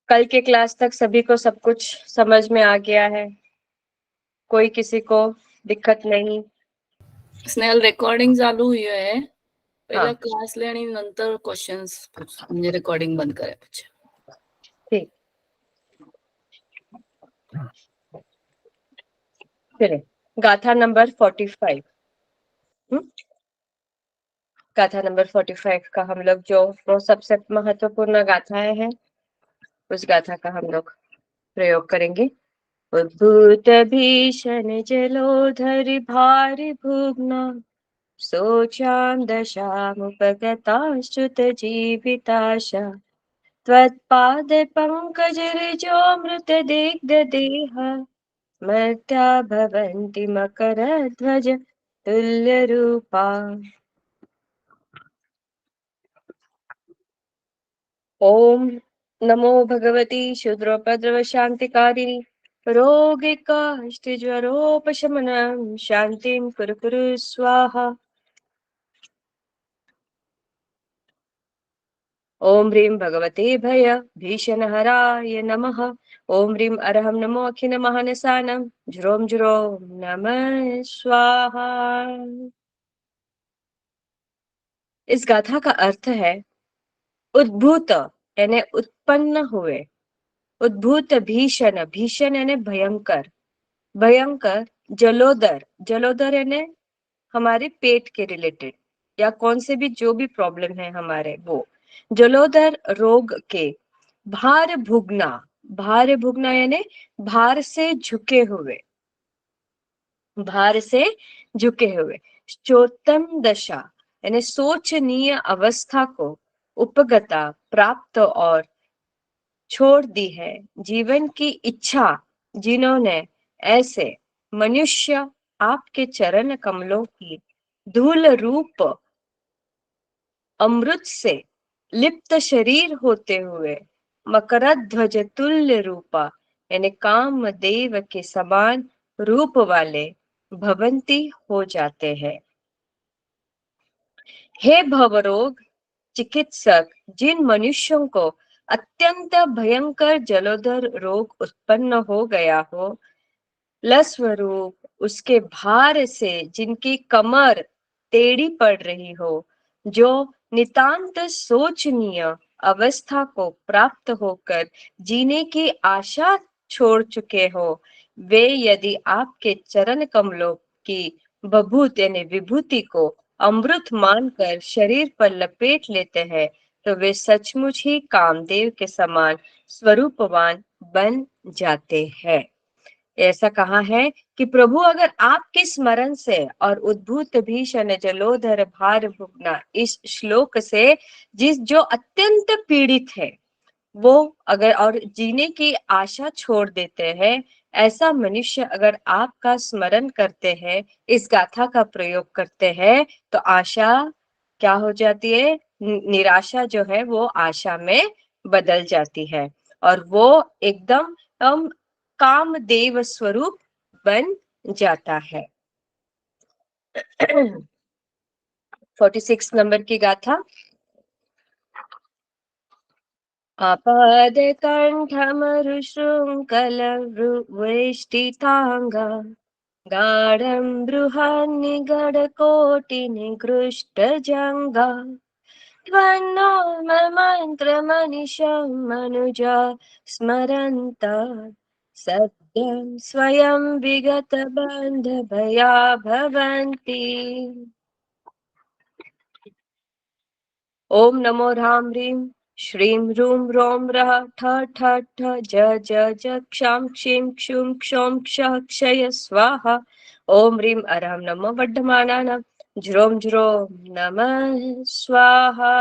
कल के क्लास तक सभी को सब कुछ समझ में आ गया है? कोई किसी को दिक्कत नहीं? स्नेहल रेकॉर्डिंग चालू हुई आहे. पहिला हाँ क्लास ले आणि नंतर क्वेश्चन्स म्हणजे रेकॉर्डिंग बंद करायचे. ठीक. चलिए गाथा नंबर 45. गाथा नंबर 45 का हम लोग जो वो सबसे महत्वपूर्ण गाथाएं हैं उस गाथा का हम लोग प्रयोग करेंगे. उद्भूत भीषण जलोधर भारि भुग्ना शोचां दशामुपगताश्च्युत जीविताशा त्वत्पाद पंकजऋजो मृतदिग्धदेह मर्त्या भवन्ति मकरध्वज तुल्यरूपा. ओम नमो भगवती शूद्रोपद्रव शांतिकारिणी रोगिकाष्ठज्वरोपशमनं शांतिं कुरु कुरु स्वाहा. ओम ह्रीं भगवते भय भीषणहराय नमः. ओम ह्रीं अरहं नमो अखिल महानसानं ज्रोम ज्रोम नमः स्वाहा. इस गाथा का अर्थ है उद्भूत यानी उत्पन्न हुए, उद्भूत भीषण, भीषण यानी भयंकर, भयंकर जलोदर, जलोदर यानी हमारे पेट के रिलेटेड या कौन से भी जो भी प्रॉब्लम है हमारे वो जलोदर रोग के भार भुगना, भार भुगना यानी भार से झुके हुए, भार से झुके हुए चोत्तम दशा यानी सोचनीय अवस्था को उपगता प्राप्त और छोड़ दी है जीवन की इच्छा जिन्होंने ऐसे मनुष्य आपके चरण कमलों की धूल रूप अमृत से लिप्त शरीर होते हुए मकरध्वज तुल्य रूपा यानी कामदेव के समान रूप वाले भवंती हो जाते हैं. हे भवरोग चिकित्सक, जिन मनुष्यों को अत्यंत भयंकर जलोदर रोग उत्पन्न हो गया हो, लस्वरूप उसके भार से जिनकी कमर टेढ़ी पड़ रही हो, जो नितांत सोचनीय अवस्था को प्राप्त होकर जीने की आशा छोड़ चुके हो, वे यदि आपके चरण कमलों की बभूत यानी विभूति को अमृत मानकर शरीर पर लपेट लेते हैं तो वे सचमुच ही कामदेव के समान स्वरूपवान बन जाते हैं. ऐसा कहा है कि प्रभु अगर आपके स्मरण से और उद्भूत भीषण जलोधर भार भुगना इस श्लोक से जिस जो अत्यंत पीड़ित है वो अगर और जीने की आशा छोड़ देते हैं, ऐसा मनुष्य अगर आपका स्मरण करते हैं, इस गाथा का प्रयोग करते हैं तो आशा क्या हो जाती है, निराशा जो है वो आशा में बदल जाती है और वो एकदम कामदेव स्वरूप बन जाता है. 46 नंबर की गाथा. आपादकण्ठमरुशृङ्खलवेष्टिताङ्गा गाढं बृहन्निगडकोटिनिकृष्टजङ्गा त्वन्नो मन्त्रमनिशं मनुजा स्मरन्त सत्यं स्वयं विगतबन्धभया भवन्ति. ओम नमो ह्रां ह्रीं श्रीं ह्रूं ह्रौं रः ठ ठ ठ ज ज ज क्षां क्षीं क्षूं क्षौं क्षः क्षय स्वाहा. ओम ह्रीं अरहं नमो वर्धमानानां ज्रों ज्रों नमः स्वाहा.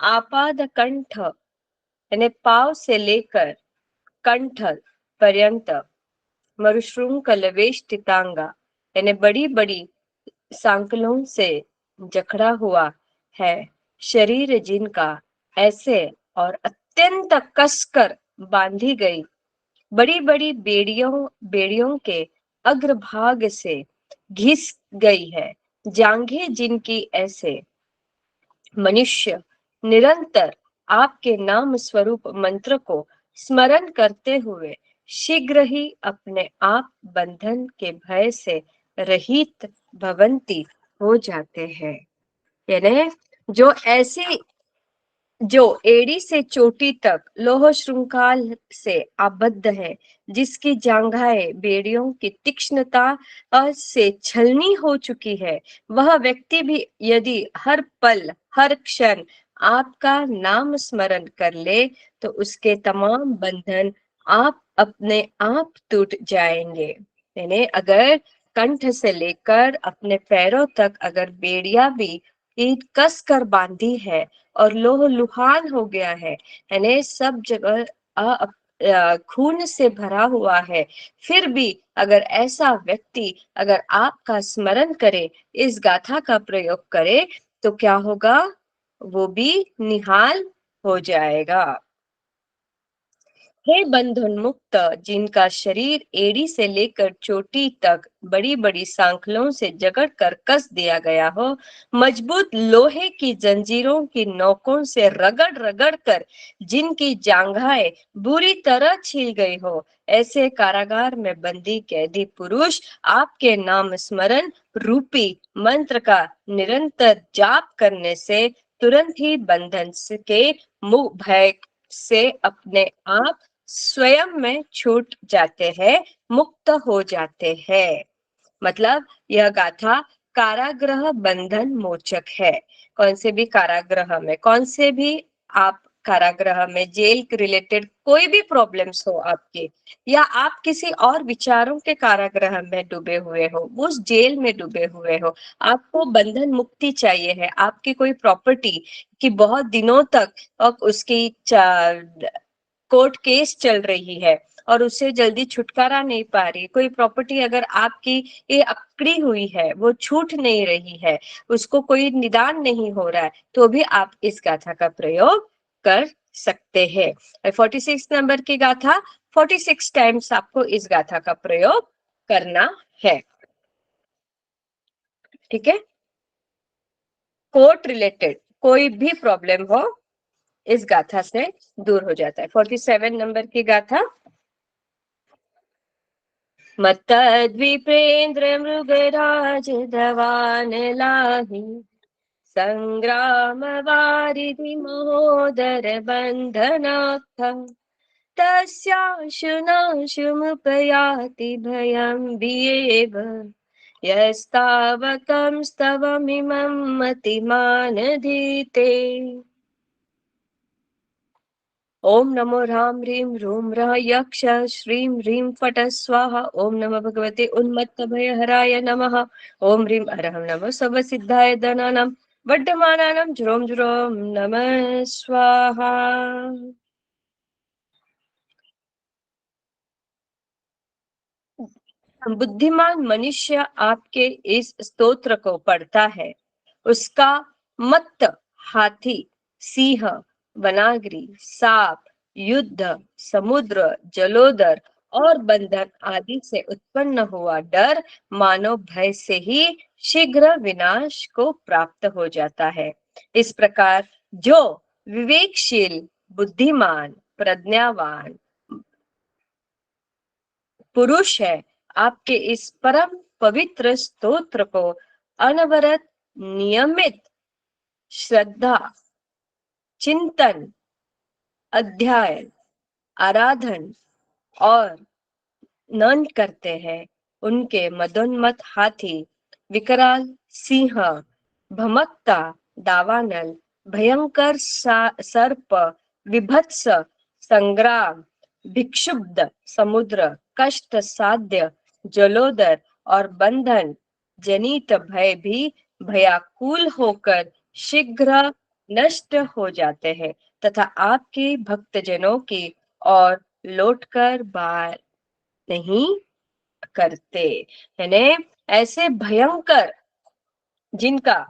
आपाद कंठ यानी पाव से लेकर कंठ पर्यंत, मरुशृंखल वेष्टितांगा यानी बड़ी बड़ी सांकलों से जकड़ा हुआ है शरीर जिनका ऐसे और अत्यंत कसकर बांधी गई बड़ी बड़ी बेड़ियों के अग्रभाग से घिस गई है, जांघें जिनकी ऐसे मनुष्य निरंतर आपके नाम स्वरूप मंत्र को स्मरण करते हुए शीघ्र ही अपने आप बंधन के भय से रहित भवंती हो जाते हैं। यानी जो एड़ी से चोटी तक लोह श्रृंखल से आबद्ध है, जिसकी जांघाएं बेड़ियों की तीक्ष्णता से छलनी हो चुकी है, वह व्यक्ति भी यदि हर पल हर क्षण आपका नाम स्मरण कर ले तो उसके तमाम बंधन आप अपने आप टूट जाएंगे। यानी अगर कंठ से लेकर अपने पैरों तक अगर बेड़िया भी कस कर बांधी है और लोह लुहान हो गया है, यानी सब जगह खून से भरा हुआ है, फिर भी अगर ऐसा व्यक्ति अगर आपका स्मरण करे, इस गाथा का प्रयोग करे, तो क्या होगा? वो भी निहाल हो जाएगा। हे बंधन मुक्त, जिनका शरीर एड़ी से लेकर चोटी तक बड़ी बड़ी सांखलों से जकड़ कर कस दिया गया हो, मजबूत लोहे की जंजीरों की नोकों से रगड़ रगड़ कर जिनकी जांघाएं बुरी तरह छील गई हो, ऐसे कारागार में बंदी कैदी पुरुष आपके नाम स्मरण रूपी मंत्र का निरंतर जाप करने से तुरंत ही बंधन के मुंह भय से अपने आप स्वयं में छूट जाते हैं, मुक्त हो जाते हैं। मतलब यह गाथा कारागृह बंधन मोचक है। कौन से भी कारागृह में, कौन से भी आप कारागृह में, जेल रिलेटेड कोई भी प्रॉब्लम्स हो आपके, या आप किसी और विचारों के कारागृह में डूबे हुए हो, उस जेल में डूबे हुए हो, आपको बंधन मुक्ति चाहिए है, आपकी कोई प्रॉपर्टी की बहुत दिनों तक उसकी कोर्ट केस चल रही है और उससे जल्दी छुटकारा नहीं पा रही, कोई प्रॉपर्टी अगर आपकी ये अकड़ी हुई है, वो छूट नहीं रही है, उसको कोई निदान नहीं हो रहा है, तो भी आप इस गाथा का प्रयोग कर सकते हैं। 46 नंबर की गाथा 46 टाइम्स आपको इस गाथा का प्रयोग करना है। ठीक है, कोर्ट रिलेटेड कोई भी प्रॉब्लम हो, इस गाथा से दूर हो जाता है। 47 नंबर की गाथा। मत्तद्विप्रेन्द्र मृगराज धवान लाहि, संग्राम वारिधि महोदर बंधनाथ, तस्याशुनाशुमुपयाति भयं विएव, यस्तावकं स्तवमिमं मतिमानधीते। ओम नमो ह्रां ह्रीं रूं रः यक्ष श्रीं ह्रीं फट स्वाहा। ओम नमः भगवते उन्मत्तभयहराय नमः। ओम ह्रीं अरहं नमः सर्वसिद्धाय धनानां वर्धमानानां ज्रों ज्रों नमः स्वाहा। बुद्धिमान मनुष्य आपके इस स्तोत्र को पढ़ता है, उसका मत्त हाथी, सिंह, वनाग्नि, सांप, युद्ध, समुद्र, जलोदर और बंधन आदि से उत्पन्न हुआ डर मानव भय से ही शीघ्र विनाश को प्राप्त हो जाता है। इस प्रकार जो विवेकशील, बुद्धिमान, प्रज्ञावान पुरुष है, आपके इस परम पवित्र स्तोत्र को अनवरत, नियमित श्रद्धा, चिंतन, अध्ययन, आराधन और नमन करते हैं, उनके मदोन्मत्त हाथी, विकराल सिंह, भमकता दावानल, भयंकर सर्प, विभत्स संग्राम, विक्षुब्ध समुद्र, कष्ट साध्य जलोदर और बंधन जनित भय भी भयाकुल होकर शीघ्र नष्ट हो जाते हैं तथा आपके भक्तजनों की और लौटकर बार नहीं करते। यानी ऐसे भयंकर, जिनका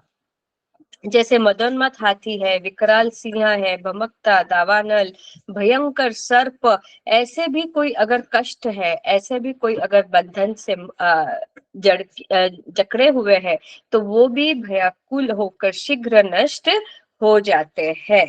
जैसे मदोन्मत्त हाथी है, विकराल सिंह है, भमकता दावानल, भयंकर सर्प, ऐसे भी कोई अगर कष्ट है, ऐसे भी कोई अगर बंधन से जड़ जकड़े हुए हैं, तो वो भी भयाकुल होकर शीघ्र नष्ट हो जाते हैं।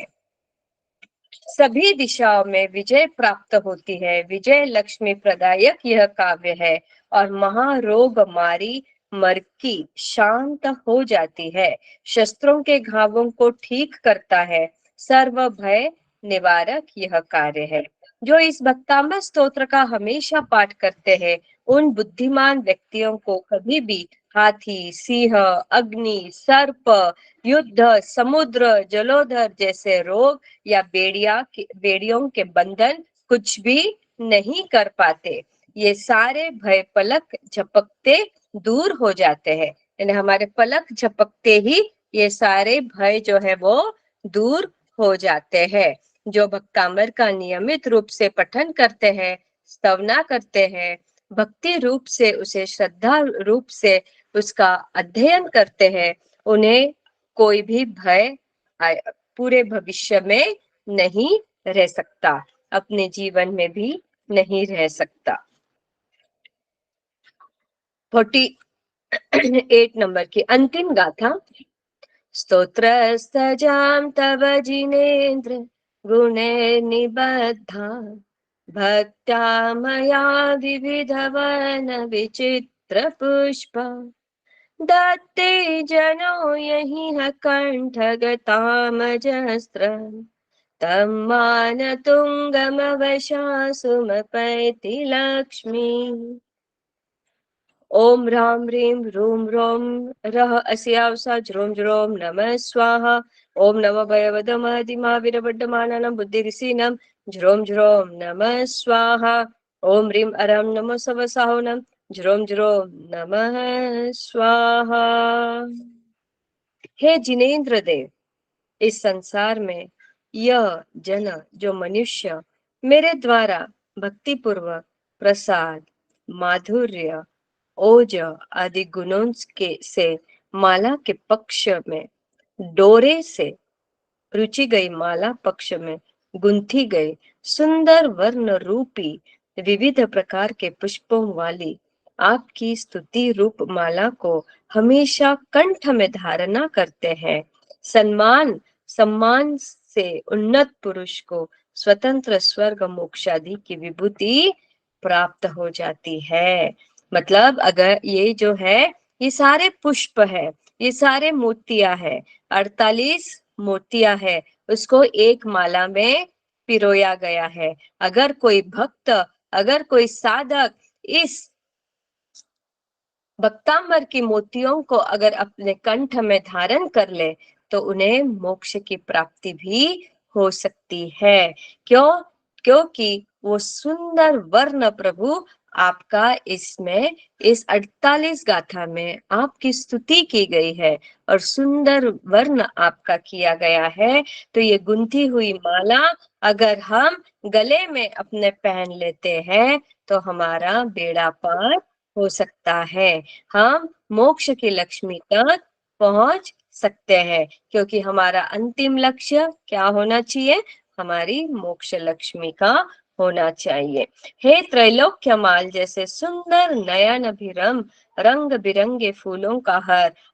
सभी दिशाओं में विजय प्राप्त होती है। विजय लक्ष्मी प्रदायक यह काव्य है और महारोग मारी मरकी शांत हो जाती है। शस्त्रों के घावों को ठीक करता है। सर्व भय निवारक यह कार्य है। जो इस भक्तांबर स्तोत्र का हमेशा पाठ करते हैं उन बुद्धिमान व्यक्तियों को कभी भी हाथी, सिंह, अग्नि, सर्प, युद्ध, समुद्र, जलोधर जैसे रोग या बेड़ियों के बंधन कुछ भी नहीं कर पाते। ये सारे भय पलक झपकते दूर हो जाते हैं। यानी हमारे पलक झपकते ही ये सारे भय जो है वो दूर हो जाते हैं। जो भक्तामर का नियमित रूप से पठन करते हैं, स्तवना करते हैं, भक्ति रूप से उसे श्रद्धा रूप से उसका अध्ययन करते हैं, उन्हें कोई भी भय पूरे भविष्य में नहीं रह सकता, अपने जीवन में भी नहीं रह सकता। 48 नंबर की अंतिम गाथा। स्तोत्रस्तजां तव जिनेन्द्र गुणे निबद्धा भक्त्या मया विविधवन विचित्र पुष्प दत्ते जनो यही कंठगतामजस्त्र तं मानतुङ्गमवशासुमपैति लक्ष्मी। ओम ह्रां ह्रीं ह्रूं ह्रौं रः अस्यावसा ज्रों ज्रों नमः स्वाहा। ओम नमः भयवदमहदिमाविरवड्डमानानं बुद्धिरिसीनं ज्रों ज्रों नमः स्वाहा। ओम ह्रीं अरं नमो सवसाहुनं ज्रों ज्रों नमः स्वाहा। हे जिनेन्द्र देव, इस संसार में यह जन जो मनुष्य मेरे द्वारा भक्ति पूर्वक प्रसाद, माधुर्य, ओज आदि गुणों के से माला के पक्ष में डोरे से रुचि गई माला पक्ष में गुंथी गई सुंदर वर्ण रूपी विविध प्रकार के पुष्पों वाली आपकी स्तुति रूप माला को हमेशा कंठ में धारणा करते हैं। सम्मान से उन्नत पुरुष को स्वतंत्र स्वर्ग मोक्षादि की विभूति प्राप्त हो जाती है। मतलब अगर ये जो है ये सारे पुष्प है, ये सारे मोतिया है, 48 मोतिया है, उसको एक माला में पिरोया गया है। अगर कोई भक्त, अगर कोई साधक इस भक्तांबर की मोतियों को अगर अपने कंठ में धारण कर ले तो उन्हें मोक्ष की प्राप्ति भी हो सकती है। क्यों? क्योंकि वो सुंदर वर्ण प्रभु आपका इसमें इस 48 गाथा में आपकी स्तुति की गई है और सुंदर वर्ण आपका किया गया है। तो ये गुंथी हुई माला अगर हम गले में अपने पहन लेते हैं तो हमारा बेड़ा पार हो सकता है, हम मोक्ष की लक्ष्मी तक पहुंच सकते हैं। क्योंकि हमारा अंतिम लक्ष्य क्या होना चाहिए? हमारी मोक्ष लक्ष्मी का होना चाहिए। हे त्रैलोक्य माल जैसे सुंदर नयन अभिरम रंग बिरंगे फूलों का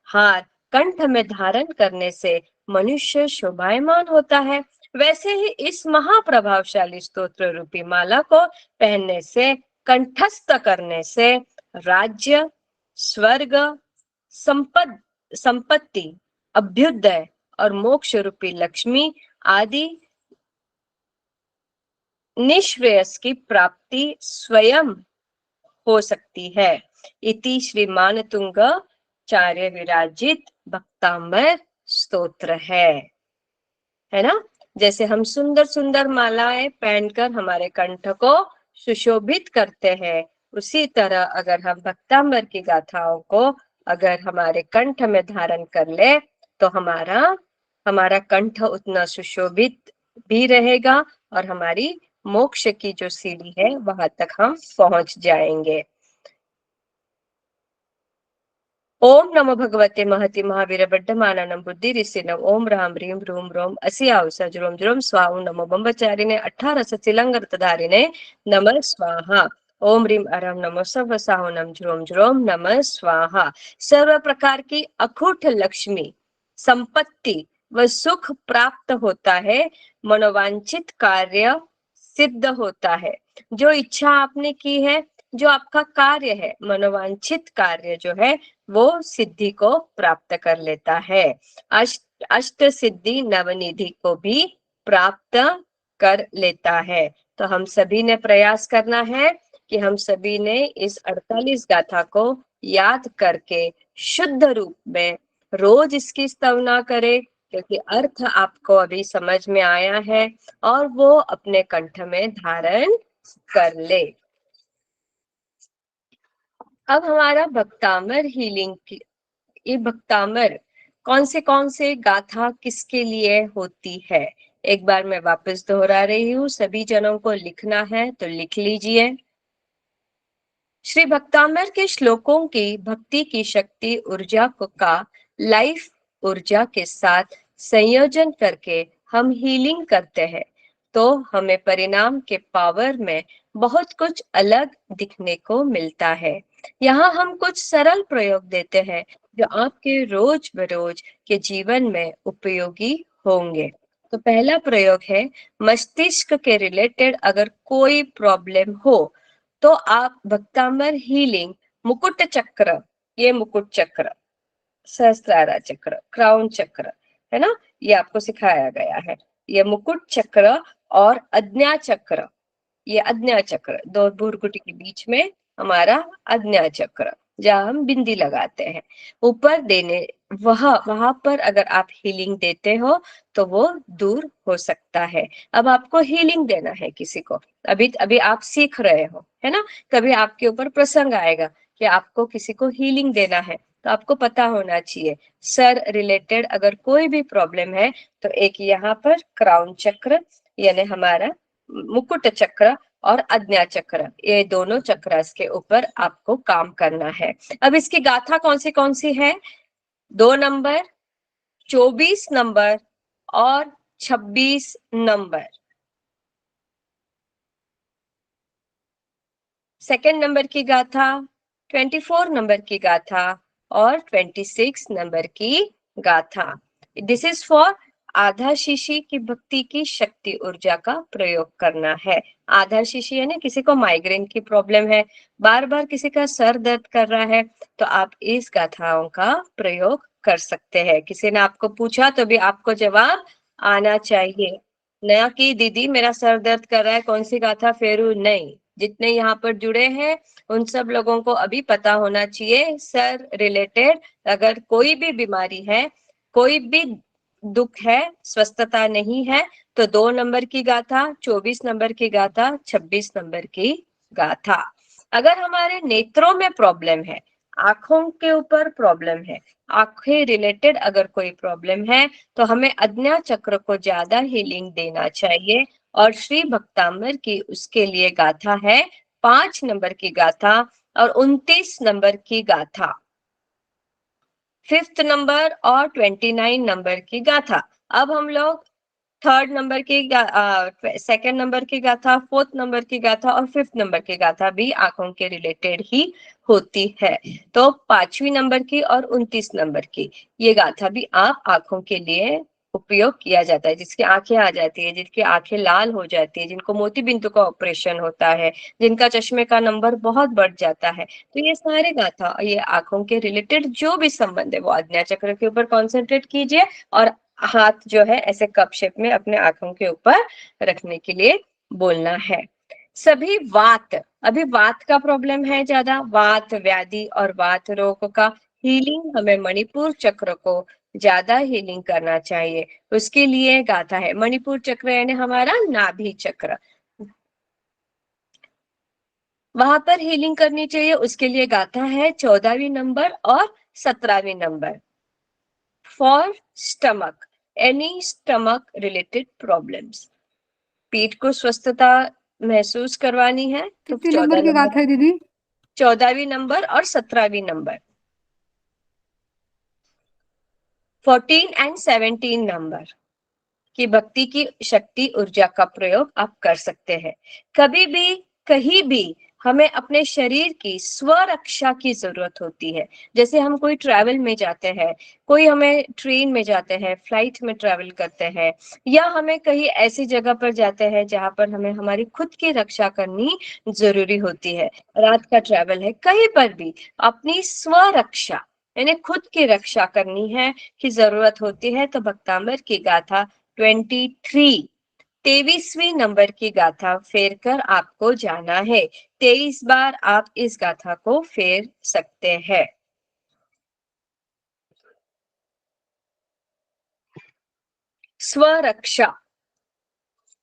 हार कंठ में धारण करने से मनुष्य शोभायमान होता है, वैसे ही इस महाप्रभावशाली स्तोत्र रूपी माला को पहनने से, कंठस्थ करने से राज्य, स्वर्ग, संपत्ति, अभ्युदय और मोक्ष रूपी लक्ष्मी आदि निश्रेयस की प्राप्ति स्वयं हो सकती है। इति श्री मानतुंग चार्य विराजित भक्तांबर स्तोत्र है ना। जैसे हम सुंदर सुंदर मालाएं पहनकर हमारे कंठ को सुशोभित करते हैं, उसी तरह अगर हम भक्तांबर की गाथाओं को अगर हमारे कंठ में धारण कर ले तो हमारा कंठ उतना सुशोभित भी रहेगा और हमारी मोक्ष की जो सीढ़ी है वहां तक हम पहुंच जाएंगे। ओम नमो भगवते महति महावीर बड्डमाननं बुद्धिरिसिनं ओम ह्रां ह्रीं ह्रूं ह्रौं अस्यावसा ज्रों ज्रों स्वाहा। ओम नमो ब्रह्मचारिणे 18 सचिलंगरतधारिणे नमः स्वाहा। ओम ह्रीं अरं नमो सर्वसाहुनं ज्रों ज्रों नमः स्वाहा। सर्व प्रकार की अखूट लक्ष्मी, संपत्ति, वह सुख प्राप्त होता है, मनोवांछित कार्य सिद्ध होता है। जो इच्छा आपने की है, जो आपका कार्य है, मनोवांछित कार्य जो है वो सिद्धि को प्राप्त कर लेता है। अष्ट सिद्धि नवनिधि को भी प्राप्त कर लेता है। तो हम सभी ने प्रयास करना है कि हम सभी ने इस 48 गाथा को याद करके शुद्ध रूप में रोज इसकी स्तवना करें, क्योंकि अर्थ आपको अभी समझ में आया है और वो अपने कंठ में धारण कर ले। अब हमारा भक्तामर हीलिंग की, ये भक्तामर कौन से गाथा किसके लिए होती है, एक बार मैं वापस दोहरा रही हूँ, सभी जनों को लिखना है तो लिख लीजिए। श्री भक्तामर के श्लोकों की भक्ति की शक्ति ऊर्जा का लाइफ ऊर्जा के साथ संयोजन करके हम हीलिंग करते हैं, तो हमें परिणाम के पावर में बहुत कुछ अलग दिखने को मिलता है। यहाँ हम कुछ सरल प्रयोग देते हैं जो आपके रोज बरोज के जीवन में उपयोगी होंगे। तो पहला प्रयोग है, मस्तिष्क के रिलेटेड अगर कोई प्रॉब्लम हो तो आप भक्तामर हीलिंग मुकुट चक्र, ये मुकुट चक्र, सहस्त्रारा चक्र, क्राउन चक्र है ना, ये आपको सिखाया गया है। ये मुकुट चक्र और अज्ञा चक्र, ये अज्ञा चक्र, दो भ्रुकुटी के बीच में हमारा अज्ञा चक्र, जहाँ हम बिंदी लगाते हैं, ऊपर देने, वहां पर अगर आप हीलिंग देते हो तो वो दूर हो सकता है। अब आपको हीलिंग देना है किसी को, अभी अभी आप सीख रहे हो, है ना, कभी आपके ऊपर प्रसंग आएगा कि आपको किसी को हीलिंग देना है, तो आपको पता होना चाहिए सर रिलेटेड अगर कोई भी प्रॉब्लम है तो एक यहाँ पर क्राउन चक्र यानी हमारा मुकुट चक्र और अज्ञा चक्र, ये दोनों चक्र के ऊपर आपको काम करना है। अब इसकी गाथा कौन सी है, 2 नंबर, 24 नंबर और 26 नंबर। सेकेंड नंबर की गाथा, 24 नंबर की गाथा और 26 नंबर की गाथा। दिस इज फॉर आधा शीशी की भक्ति की शक्ति ऊर्जा का प्रयोग करना है। आधा शीशी यानी किसी को माइग्रेन की प्रॉब्लम है, बार बार किसी का सर दर्द कर रहा है, तो आप इस गाथाओं का प्रयोग कर सकते हैं। किसी ने आपको पूछा तो भी आपको जवाब आना चाहिए, नया कि दीदी मेरा सर दर्द कर रहा है कौन सी गाथा फेरू, नहीं, जितने यहाँ पर जुड़े हैं उन सब लोगों को अभी पता होना चाहिए सर रिलेटेड अगर कोई भी बीमारी है, कोई भी दुख है, स्वस्थता नहीं है, तो 2 नंबर की गाथा, 24 नंबर की गाथा, 26 नंबर की गाथा। अगर हमारे नेत्रों में प्रॉब्लम है, आंखों के ऊपर प्रॉब्लम है, आंखें रिलेटेड अगर कोई प्रॉब्लम है, तो हमें अज्ञा चक्र को ज्यादा हीलिंग देना चाहिए और श्री भक्तामर की उसके लिए गाथा है 5 नंबर की गाथा और 29 नंबर की गाथा, 5th नंबर और 29 नंबर की गाथा। अब हम लोग थर्ड नंबर की, सेकेंड नंबर की गाथा, 4th नंबर की गाथा और 5th नंबर की गाथा भी आंखों के रिलेटेड ही होती है। तो 5वीं नंबर की और 29 नंबर की ये गाथा भी आप आंखों के लिए उपयोग किया जाता है, जिसकी आंखें आ जाती है, जिनकी आंखें लाल हो जाती है, जिनको मोती बिंदु का ऑपरेशन होता है, जिनका चश्मे का नंबर बहुत बढ़ जाता है, तो ये सारे गाथा ये आंखों के रिलेटेड जो भी संबंध है वो आज्ञा चक्र के ऊपर कॉन्सेंट्रेट कीजिए और हाथ जो है ऐसे कप शेप में अपने आंखों के ऊपर रखने के लिए बोलना है। सभी वात, अभी वात का प्रॉब्लम है ज्यादा, वात व्याधि और वात रोग का हीलिंग हमें मणिपुर चक्र को ज्यादा हीलिंग करना चाहिए, उसके लिए गाथा है मणिपुर चक्र यानी हमारा नाभि चक्र, वहां पर हीलिंग करनी चाहिए, उसके लिए गाथा है 14वीं नंबर और 17वीं number. For stomach, any stomach related problems, पेट को स्वस्थता महसूस करवानी है तो कितने 14 नंबर की नंबर, गाथा है दीदी? 14वीं नंबर और 17वीं नंबर, 14 एंड 17 नंबर की भक्ति की शक्ति ऊर्जा का प्रयोग आप कर सकते हैं। कभी भी कहीं भी हमें अपने शरीर की स्वरक्षा की जरूरत होती है। जैसे हम कोई ट्रैवल में जाते हैं, कोई हमें ट्रेन में जाते हैं, फ्लाइट में ट्रैवल करते हैं, या हमें कहीं ऐसी जगह पर जाते हैं जहां पर हमें हमारी खुद की रक्षा करनी जरूरी होती है। रात का ट्रैवल है, कहीं पर भी अपनी स्वरक्षा यानी खुद की रक्षा करनी है की जरूरत होती है। तो भक्तामृत की गाथा 23 23वीं नंबर की गाथा फेर कर आपको जाना है। 23 बार आप इस गाथा को फेर सकते हैं। स्वरक्षा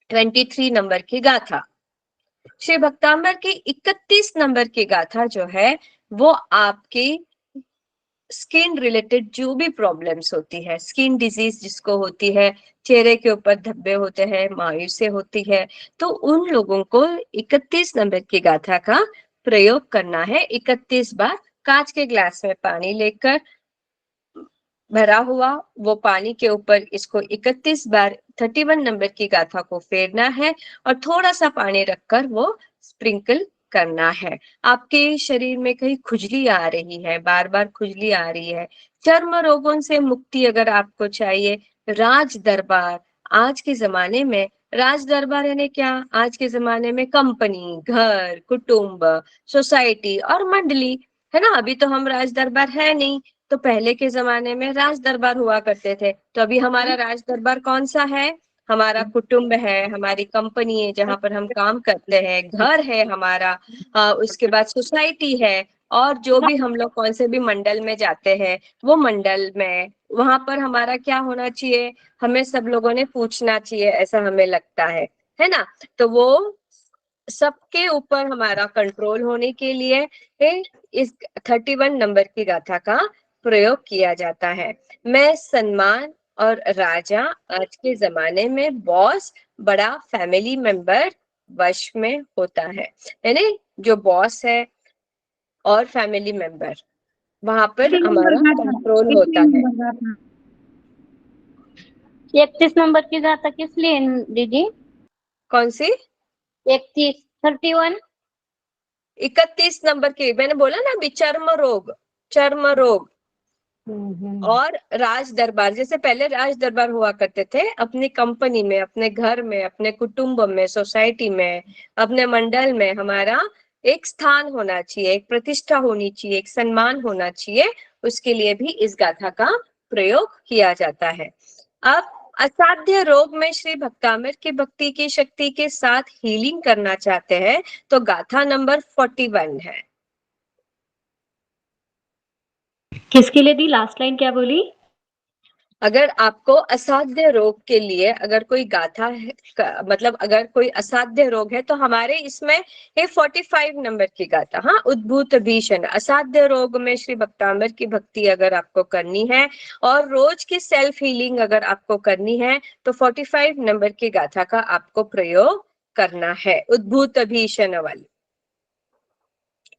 23 नंबर की गाथा। श्री भक्तांबर की 31 नंबर की गाथा जो है वो आपकी स्किन रिलेटेड जो भी प्रॉब्लम्स होती है, स्किन डिजीज जिसको होती है, चेहरे के ऊपर धब्बे होते हैं, मायूसी होती है, तो उन लोगों को 31 नंबर की गाथा का प्रयोग करना है। 31 बार कांच के ग्लास में पानी लेकर भरा हुआ वो पानी के ऊपर इसको 31 बार 31 नंबर की गाथा को फेरना है और थोड़ा सा पानी रखकर वो स्प्रिंकल करना है। आपके शरीर में कहीं खुजली आ रही है, बार बार खुजली आ रही है, चर्म रोगों से मुक्ति अगर आपको चाहिए, राज दरबार, आज के जमाने में राज दरबार यानी क्या, आज के जमाने में कंपनी, घर, कुटुंब, सोसाइटी और मंडली है ना। अभी तो हम राज दरबार है नहीं, तो पहले के जमाने में राज दरबार हुआ करते थे। तो अभी हमारा राज दरबार कौन सा है, हमारा कुटुंब है, हमारी कंपनी है जहां पर हम काम करते हैं, घर है हमारा, उसके बाद सोसाइटी है, और जो भी हम लोग कौन से भी मंडल में जाते हैं वो मंडल में, वहां पर हमारा क्या होना चाहिए, हमें सब लोगों ने पूछना चाहिए, ऐसा हमें लगता है ना। तो वो सबके ऊपर हमारा कंट्रोल होने के लिए इस 31 नंबर की गाथा का प्रयोग किया जाता है। मैं सम्मान और राजा, आज के जमाने में बॉस, बड़ा फैमिली मेंबर वश में होता है, यानी जो बॉस है और फैमिली मेंबर, वहां पर हमारा कंट्रोल होता है। 31 नंबर की गाथा किस लिए दीदी? कौन सी? 31, 31। 31 नंबर की मैंने बोला ना अभी, चर्म रोग, चर्म रोग और राज दरबार। जैसे पहले राज दरबार हुआ करते थे अपनी कंपनी में, अपने घर में, अपने कुटुंब में, सोसाइटी में, अपने मंडल में, हमारा एक स्थान होना चाहिए, एक प्रतिष्ठा होनी चाहिए, एक सम्मान होना चाहिए, उसके लिए भी इस गाथा का प्रयोग किया जाता है। अब असाध्य रोग में श्री भक्तामृत की भक्ति की शक्ति के साथ हीलिंग करना चाहते हैं तो गाथा नंबर 41 है। किसके लिए दी? लास्ट लाइन क्या बोली? अगर आपको असाध्य रोग के लिए अगर कोई गाथा है, मतलब अगर कोई असाध्य रोग है तो हमारे इसमें ये 45 नंबर की गाथा, हाँ, उद्भूत भीषण असाध्य रोग में श्री भक्तामृत की भक्ति अगर आपको करनी है और रोज की सेल्फ हीलिंग अगर आपको करनी है तो 45 नंबर की गाथा का आपको प्रयोग करना है, उद्भूत भीषण वाली।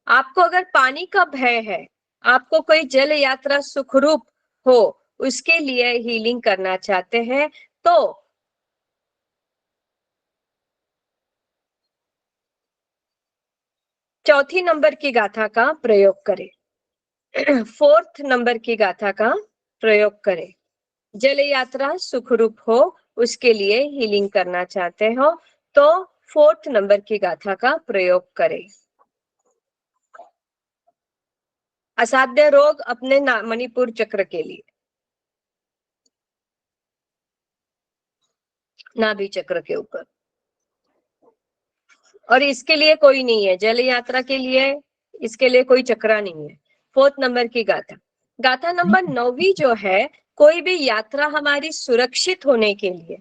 आपको अगर पानी का भय है, आपको कोई जल यात्रा सुखरूप हो, उसके लिए हीलिंग करना चाहते हैं तो चौथी नंबर की गाथा का प्रयोग करें, 4th नंबर की गाथा का प्रयोग करें। जल यात्रा सुखरूप हो उसके लिए हीलिंग करना चाहते हो तो 4th नंबर की गाथा का प्रयोग करें। असाध्य रोग अपने मणिपुर चक्र के लिए, नाभि चक्र के ऊपर, और इसके लिए कोई नहीं है, जल यात्रा के लिए इसके लिए कोई चक्रा नहीं है। 4th नंबर की गाथा। गाथा नंबर 9वीं जो है, कोई भी यात्रा हमारी सुरक्षित होने के लिए,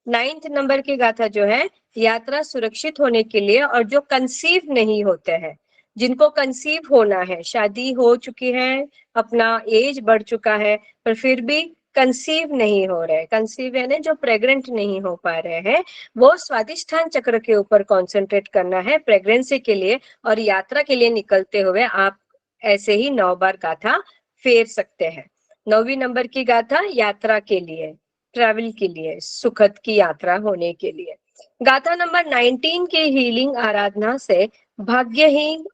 9th नंबर की गाथा जो है, यात्रा सुरक्षित होने के लिए, और जो कंसीव नहीं होते हैं, जिनको कंसीव होना है, शादी हो चुकी है, अपना एज बढ़ चुका है पर फिर भी कंसीव नहीं हो रहे, कंसीव यानी जो प्रेग्नेंट नहीं हो पा रहे हैं, वो स्वादिष्ठान चक्र के ऊपर कंसंट्रेट करना है प्रेगनेंसी के लिए, और यात्रा के लिए निकलते हुए आप ऐसे ही 9 बार गाथा फेर सकते हैं। 9वीं नंबर की गाथा यात्रा के लिए, ट्रैवल के लिए, सुखद की यात्रा होने के लिए। गाथा नंबर 19 की हीलिंग आराधना से भाग्यहीन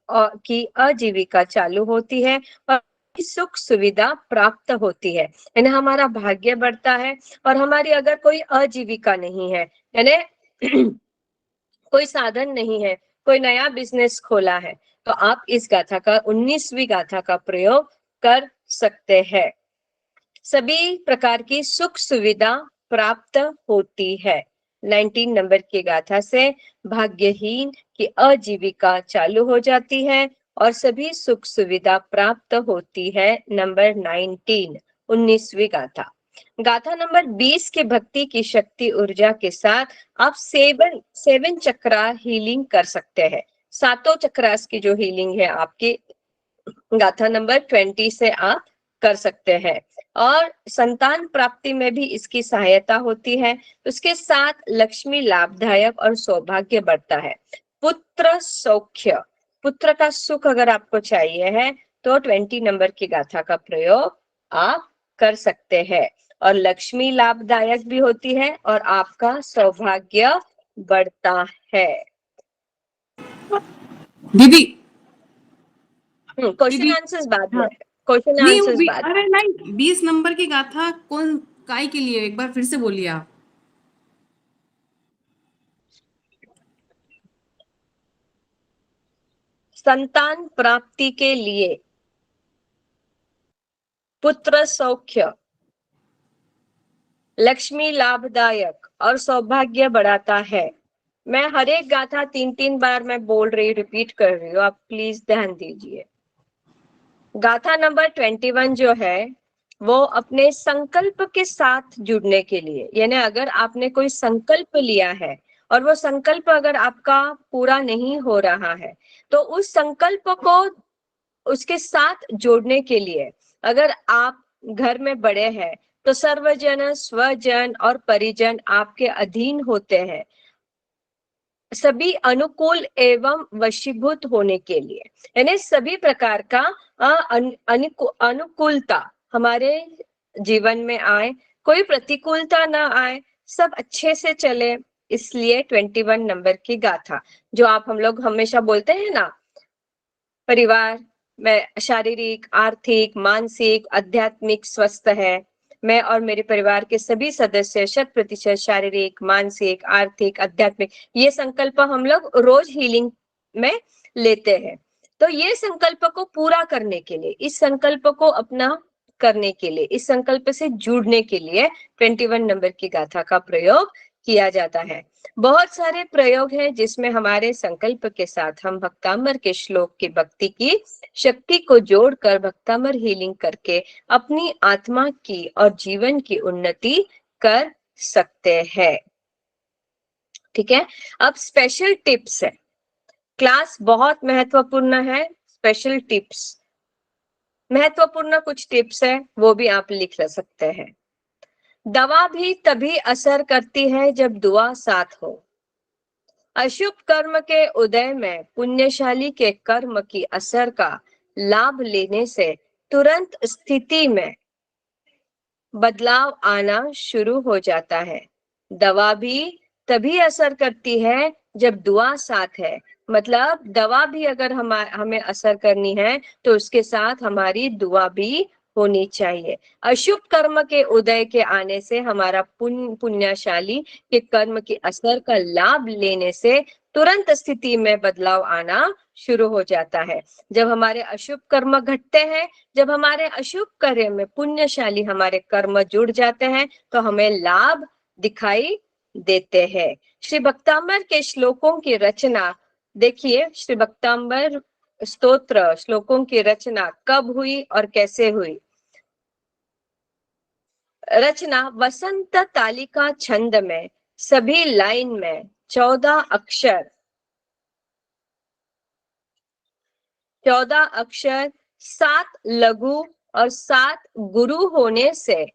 की आजीविका चालू होती है और सुख सुविधा प्राप्त होती है, यानी हमारा भाग्य बढ़ता है। और हमारी अगर कोई आजीविका नहीं है, यानी कोई साधन नहीं है, कोई नया बिजनेस खोला है, तो आप इस गाथा का 19वीं गाथा का प्रयोग कर सकते हैं। सभी प्रकार की सुख सुविधा प्राप्त होती है। 19 नंबर की गाथा से भाग्यहीन की आजीविका चालू हो जाती है और सभी सुख सुविधा प्राप्त होती है। नंबर 19, 19वीं गाथा। गाथा नंबर 20 के भक्ति की शक्ति ऊर्जा के साथ आप सेवन चक्रा हीलिंग कर सकते हैं। सातों चक्रास की जो हीलिंग है आपकी गाथा नंबर 20 से आप कर सकते हैं और संतान प्राप्ति में भी इसकी सहायता होती है। उसके साथ लक्ष्मी लाभदायक और सौभाग्य बढ़ता है। पुत्र सौख्य, पुत्र का सुख अगर आपको चाहिए है तो 20 नंबर की गाथा का प्रयोग आप कर सकते हैं और लक्ष्मी लाभदायक भी होती है और आपका सौभाग्य बढ़ता है। दीदी क्वेश्चन दीदी आंसर्स बाद में, हाँ। क्वेश्चन नहीं आंसर्स बाद। अरे नहीं, 20 नंबर की गाथा कौन काय के लिए, एक बार फिर से बोलिए आप। संतान प्राप्ति के लिए, पुत्र सौख्य, लक्ष्मी लाभदायक और सौभाग्य बढ़ाता है। मैं हर एक गाथा 3-3 बार मैं बोल रही, रिपीट कर रही हूँ, आप प्लीज ध्यान दीजिए। गाथा नंबर 21 जो है वो अपने संकल्प के साथ जुड़ने के लिए, यानी अगर आपने कोई संकल्प लिया है और वो संकल्प अगर आपका पूरा नहीं हो रहा है तो उस संकल्प को उसके साथ जोड़ने के लिए, अगर आप घर में बड़े हैं तो सर्वजन स्वजन और परिजन आपके अधीन होते हैं, सभी अनुकूल एवं वशीभूत होने के लिए, यानी सभी प्रकार का अनुकूलता हमारे जीवन में आए, कोई प्रतिकूलता ना आए, सब अच्छे से चले। इसलिए 21 नंबर की गाथा जो आप हम लोग हमेशा बोलते हैं ना, परिवार में शारीरिक, आर्थिक, मानसिक, आध्यात्मिक स्वस्थ है, मैं और मेरे परिवार के सभी सदस्य 100% शारीरिक, मानसिक, आर्थिक, आध्यात्मिक, ये संकल्प हम लोग रोज हीलिंग में लेते हैं। तो ये संकल्प को पूरा करने के लिए, इस संकल्प को अपना करने के लिए, इस संकल्प से जुड़ने के लिए 21 नंबर की गाथा का प्रयोग किया जाता है। बहुत सारे प्रयोग हैं जिसमें हमारे संकल्प के साथ हम भक्तामर के श्लोक की भक्ति की शक्ति को जोड़कर भक्तामर हीलिंग करके अपनी आत्मा की और जीवन की उन्नति कर सकते हैं। ठीक है, अब स्पेशल टिप्स है, क्लास बहुत महत्वपूर्ण है। स्पेशल टिप्स, महत्वपूर्ण कुछ टिप्स है वो भी आप लिख सकते हैं। दवा भी तभी असर करती है जब दुआ साथ हो। अशुभ कर्म के उदय में पुण्यशाली के कर्म की असर का लाभ लेने से तुरंत स्थिति में बदलाव आना शुरू हो जाता है। दवा भी तभी असर करती है जब दुआ साथ है, मतलब दवा भी अगर हमें असर करनी है तो उसके साथ हमारी दुआ भी होनी चाहिए। अशुभ कर्म के उदय के आने से हमारा पुण्यशाली के कर्म की असर का लाभ लेने से तुरंत स्थिति में बदलाव आना शुरू हो जाता है। जब हमारे अशुभ कर्म घटते हैं, जब हमारे अशुभ कार्य में पुण्यशाली हमारे कर्म जुड़ जाते हैं तो हमें लाभ दिखाई देते हैं। श्री भक्तांबर के श्लोकों की रचना देखिए, श्री भक्तांबर स्तोत्र श्लोकों की रचना कब हुई और कैसे हुई। रचना वसंत तालिका छंद में सभी लाइन में 14 अक्षर 7 लघु और 7 गुरु होने से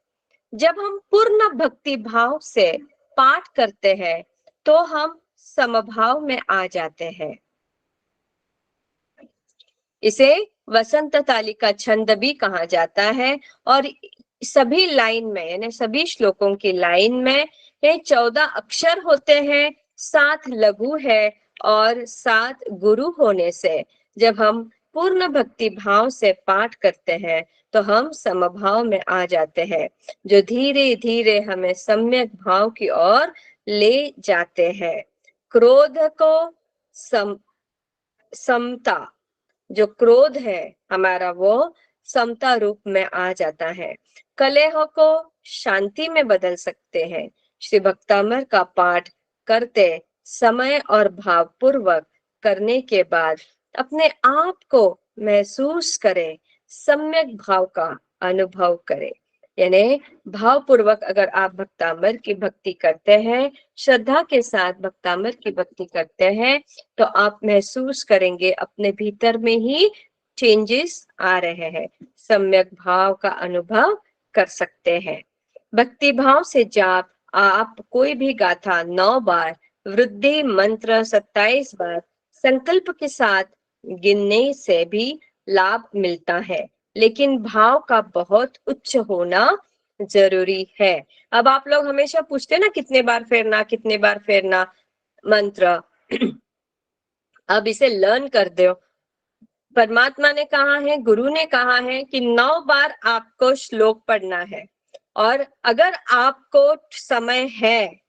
जब हम पूर्ण भक्ति भाव से पाठ करते हैं तो हम समभाव में आ जाते हैं। इसे वसंत तालिका छंद भी कहा जाता है और सभी लाइन में, यानी सभी श्लोकों की लाइन में ये 14 अक्षर होते हैं, साथ लघु है और साथ गुरु होने से जब हम पूर्ण भक्ति भाव से पाठ करते हैं तो हम समभाव में आ जाते हैं, जो धीरे धीरे हमें सम्यक भाव की ओर ले जाते हैं। क्रोध को समता, जो क्रोध है हमारा वो समता रूप में आ जाता है। कलह को शांति में बदल सकते हैं। श्री भक्तामृत का पाठ करते समय और भावपूर्वक करने के बाद अपने आप को महसूस करें, सम्यक भाव का अनुभव करें। यानी भावपूर्वक अगर आप भक्तामृत की भक्ति करते हैं, श्रद्धा के साथ भक्तामृत की भक्ति करते हैं, तो आप महसूस करेंगे अपने भीतर में ही चेंजेस आ रहे हैं, सम्यक भाव का अनुभव कर सकते हैं। भक्ति भाव से जाप आप कोई भी गाथा 9 बार, वृद्धि मंत्र 27 बार संकल्प के साथ गिनने से भी लाभ मिलता है, लेकिन भाव का बहुत उच्च होना जरूरी है। अब आप लोग हमेशा पूछते हैं ना कितने बार फेरना मंत्र। अब इसे लर्न कर दो। परमात्मा ने कहा है, गुरु ने कहा है कि 9 बार आपको श्लोक पढ़ना है, और अगर आपको समय है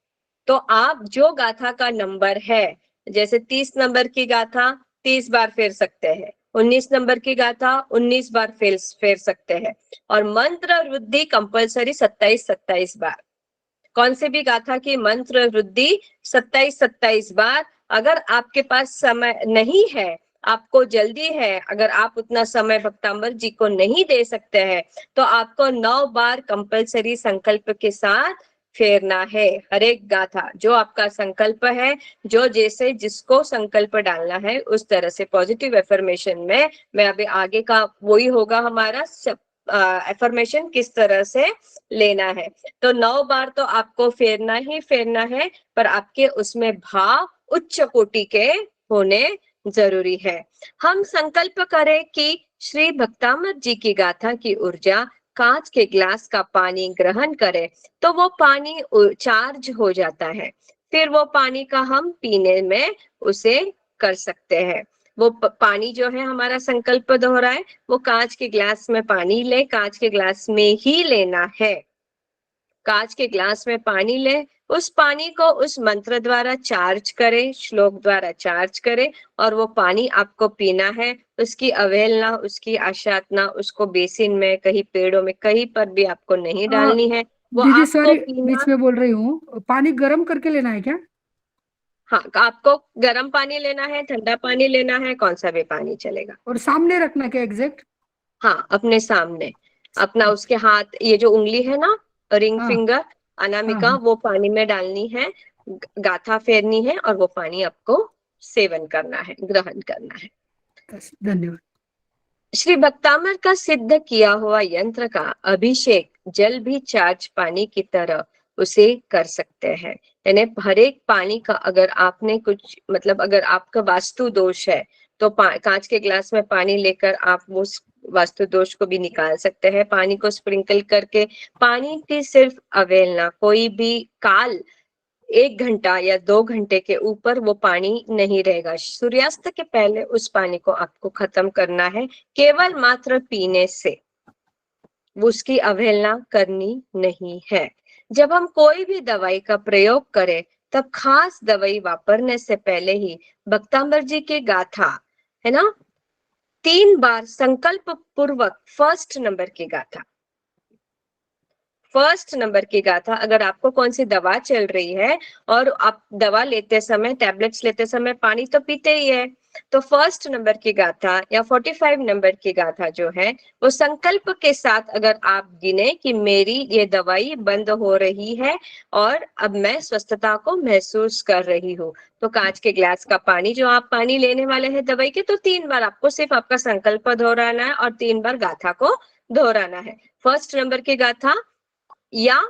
तो आप जो गाथा का नंबर है, जैसे 30 नंबर की गाथा 30 बार फेर सकते हैं, 19 नंबर की गाथा 19 बार फेर सकते हैं, और मंत्र वृद्धि कंपलसरी 27 बार। कौन से भी गाथा की मंत्र वृद्धि 27 बार। अगर आपके पास समय नहीं है, आपको जल्दी है, अगर आप उतना समय भक्तामृत जी को नहीं दे सकते हैं, तो आपको 9 बार कंपलसरी संकल्प के साथ फेरना है। हर एक गाथा जो आपका संकल्प है, जो जैसे जिसको संकल्प डालना है उस तरह से। पॉजिटिव एफर्मेशन में मैं अभी आगे का वही होगा हमारा एफर्मेशन किस तरह से लेना है। तो 9 बार तो आपको फेरना ही फेरना है, पर आपके उसमें भाव उच्च कोटि के होने जरूरी है। हम संकल्प करें कि श्री भक्तामृत जी की गाथा की ऊर्जा कांच के ग्लास का पानी ग्रहण करे तो वो पानी चार्ज हो जाता है, फिर वो पानी का हम पीने में उसे कर सकते हैं। वो पानी जो है हमारा संकल्प दोहराए, वो कांच के ग्लास में पानी ले, कांच के ग्लास में ही लेना है। कांच के ग्लास में पानी ले, उस पानी को उस मंत्र द्वारा चार्ज करे, श्लोक द्वारा चार्ज करे, और वो पानी आपको पीना है। उसकी अवहेलना, उसकी आशातना उसको बेसिन में, कहीं पेड़ों में, कहीं पर भी आपको नहीं डालनी है। वो दीदी आपको सॉरी पीना। बीच में बोल रही हूँ, पानी गर्म करके लेना है क्या? हाँ, आपको गर्म पानी लेना है, ठंडा पानी लेना है, कौन सा भी पानी चलेगा। और सामने रखना क्या एग्जैक्ट? हाँ, अपने सामने, अपना उसके हाथ, ये जो उंगली है ना, रिंग हाँ फिंगर अनामिका, हाँ। वो पानी में डालनी है, गाथा फेरनी है, और वो पानी आपको सेवन करना है, ग्रहण करना है। धन्यवाद। श्री भक्तामृत का सिद्ध किया हुआ यंत्र का अभिषेक जल भी चार्ज पानी की तरह उसे कर सकते हैं। यानी हर एक पानी का, अगर आपने कुछ मतलब अगर आपका वास्तु दोष है तो कांच के ग्लास में पानी लेकर आप उस वास्तु दोष को भी निकाल सकते हैं। पानी को स्प्रिंकल करके, पानी की सिर्फ अवहेलना, कोई भी काल 1 घंटा या 2 घंटे के ऊपर वो पानी नहीं रहेगा। सूर्यास्त के पहले उस पानी को आपको खत्म करना है, केवल मात्र पीने से। उसकी अवहेलना करनी नहीं है। जब हम कोई भी दवाई का प्रयोग करें, तब खास दवाई वापरने से पहले ही भक्तामृत जी की गाथा है ना 3 बार संकल्प पूर्वक, फर्स्ट नंबर की गाथा, अगर आपको कौन सी दवा चल रही है और आप दवा लेते समय, टैबलेट्स लेते समय पानी तो पीते ही है, तो फर्स्ट नंबर की गाथा या 45 नंबर की गाथा जो है, वो संकल्प के साथ अगर आप गिने कि मेरी ये दवाई बंद हो रही है और अब मैं स्वस्थता को महसूस कर रही हूँ, तो कांच के ग्लास का पानी जो आप पानी लेने वाले हैं दवाई के, तो 3 बार आपको सिर्फ आपका संकल्प दोहराना है और 3 बार गाथा को दोहराना है। फर्स्ट नंबर की गाथा या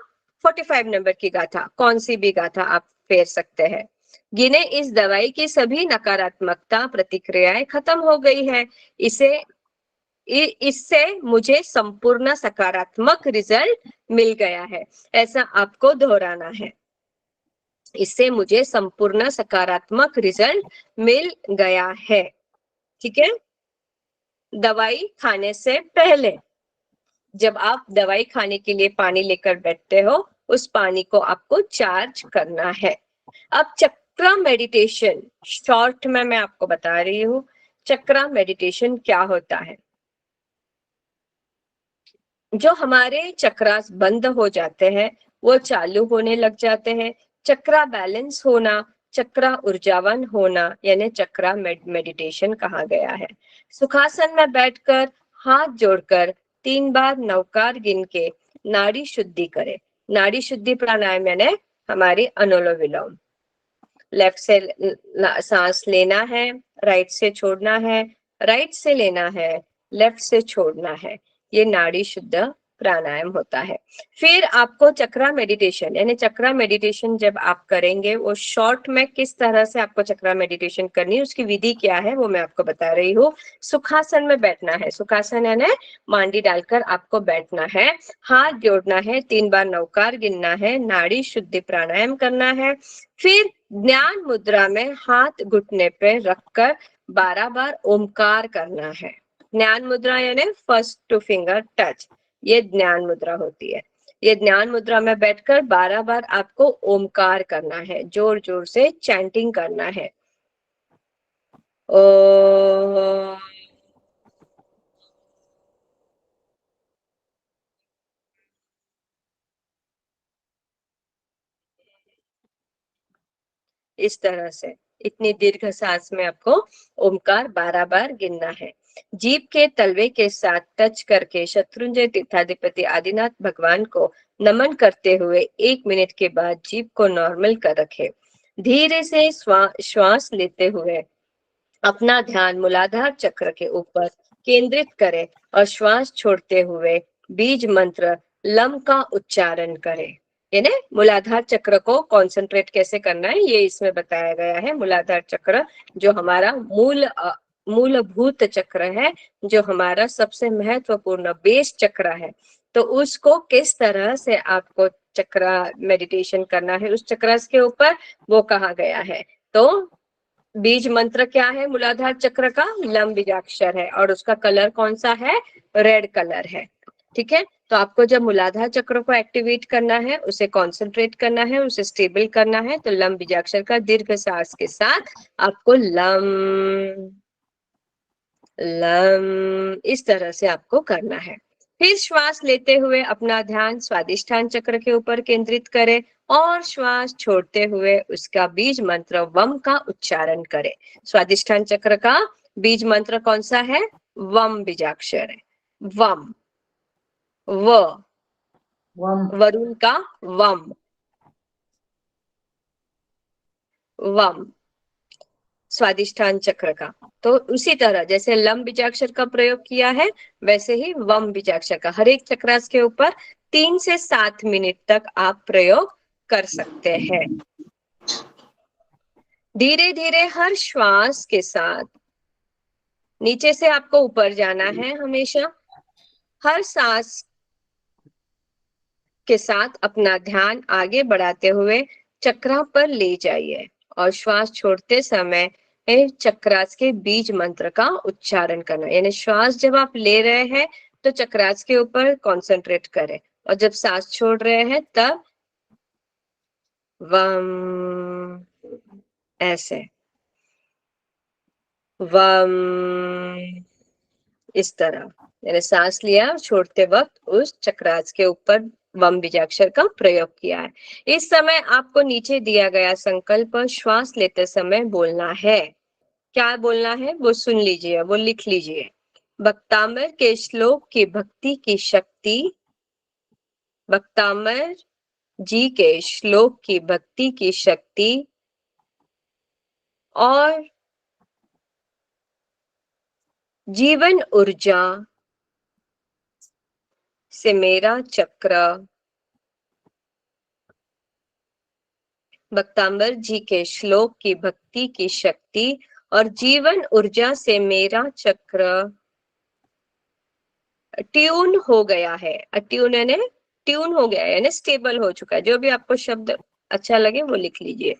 45 नंबर की गाथा, कौन सी भी गाथा आप फेर सकते हैं। गिने इस दवाई की सभी नकारात्मकता प्रतिक्रियाएं खत्म हो गई है, इससे मुझे संपूर्ण सकारात्मक रिजल्ट मिल गया है, ऐसा आपको दोहराना है। इससे मुझे संपूर्ण सकारात्मक रिजल्ट मिल गया है। ठीक है, दवाई खाने से पहले जब आप दवाई खाने के लिए पानी लेकर बैठते हो, उस पानी को आपको चार्ज करना है। अब चक्रा मेडिटेशन शॉर्ट में मैं आपको बता रही हूँ, चक्रा मेडिटेशन क्या होता है। जो हमारे चक्रास बंद हो जाते हैं वो चालू होने लग जाते हैं। चक्रा बैलेंस होना, चक्रा ऊर्जावान होना, यानी चक्रा मेडिटेशन कहा गया है। सुखासन में बैठकर हाथ जोड़कर 3 बार नवकार गिन के नाड़ी शुद्धि करें। नाड़ी शुद्धि प्राणायाम यानी हमारी अनुलोम विलोम। लेफ्ट से सांस लेना है, राइट से छोड़ना है, राइट से लेना है, लेफ्ट से छोड़ना है। ये नाड़ी शुद्ध प्राणायाम होता है। फिर आपको चक्रा मेडिटेशन, यानी चक्रा मेडिटेशन जब आप करेंगे, वो शॉर्ट में किस तरह से आपको चक्रा मेडिटेशन करनी है, उसकी विधि क्या है वो मैं आपको बता रही हूँ। सुखासन में बैठना है। सुखासन यानी मांडी डालकर आपको बैठना है, हाथ जोड़ना है, 3 बार नवकार गिनना है, नाड़ी शुद्धि प्राणायाम करना है। फिर ज्ञान मुद्रा में हाथ घुटने पे रखकर 12 बार ओमकार करना है। ज्ञान मुद्रा यानी फर्स्ट टू फिंगर टच, ये ज्ञान मुद्रा होती है। ये ज्ञान मुद्रा में बैठकर 12 बार आपको ओमकार करना है, जोर जोर से चैंटिंग करना है। ओ इस तरह से इतनी दीर्घ सांस में आपको ओमकार 12 बार गिनना है। जीभ के तलवे के साथ टच करके शत्रुंजय तीर्थाधिपति आदिनाथ भगवान को नमन करते हुए 1 मिनट के बाद जीभ को नॉर्मल कर रखें। धीरे से श्वास लेते हुए अपना ध्यान मूलाधार चक्र के ऊपर केंद्रित करें और श्वास छोड़ते हुए बीज मंत्र लम का उच्चारण करें। यानी मूलाधार चक्र को कंसंट्रेट कैसे करना है ये इसमें बताया गया है। मूलाधार चक्र जो हमारा मूलभूत चक्र है, जो हमारा सबसे महत्वपूर्ण बेस चक्र है, तो उसको किस तरह से आपको चक्रा मेडिटेशन करना है उस चक्र के ऊपर वो कहा गया है। तो बीज मंत्र क्या है मूलाधार चक्र का? लम बीजाक्षर है और उसका कलर कौन सा है? रेड कलर है। ठीक है, तो आपको जब मूलाधार चक्र को एक्टिवेट करना है, उसे कंसंट्रेट करना है, उसे स्टेबल करना है, तो लम बीजाक्षर का दीर्घ सांस के साथ आपको लम लम इस तरह से आपको करना है। फिर श्वास लेते हुए अपना ध्यान स्वादिष्ठान चक्र के ऊपर केंद्रित करें और श्वास छोड़ते हुए उसका बीज मंत्र वम का उच्चारण करें। स्वादिष्ठान चक्र का बीज मंत्र कौन सा है? वम बीजाक्षर है। वम, वरुण का वम, वम स्वादिष्ठान चक्र का। तो उसी तरह जैसे लम बीजाक्षर का प्रयोग किया है, वैसे ही वम बीजाक्षर का हर एक चक्रास के ऊपर 3 से 7 मिनट तक आप प्रयोग कर सकते हैं। धीरे धीरे हर श्वास के साथ नीचे से आपको ऊपर जाना है। हमेशा हर सांस के साथ अपना ध्यान आगे बढ़ाते हुए चक्रा पर ले जाइए और श्वास छोड़ते समय चक्रास के बीज मंत्र का उच्चारण करना। यानी श्वास जब आप ले रहे हैं तो चक्रास के ऊपर कंसंट्रेट करें और जब सांस छोड़ रहे हैं तब वम, ऐसे वम, इस तरह। यानी सांस लिया और छोड़ते वक्त उस चक्रास के ऊपर वम बीजाक्षर का प्रयोग किया है। इस समय आपको नीचे दिया गया संकल्प श्वास लेते समय बोलना है। क्या बोलना है वो सुन लीजिए, वो लिख लीजिए। भक्तामर के श्लोक की भक्ति की शक्ति, भक्तामर जी के श्लोक की भक्ति की शक्ति और जीवन ऊर्जा से मेरा चक्र, भक्तांबर जी के श्लोक की भक्ति की शक्ति और जीवन ऊर्जा से मेरा चक्र ट्यून हो गया है। ट्यून यानी ट्यून हो गया है, यानी स्टेबल हो चुका है। जो भी आपको शब्द अच्छा लगे वो लिख लीजिए।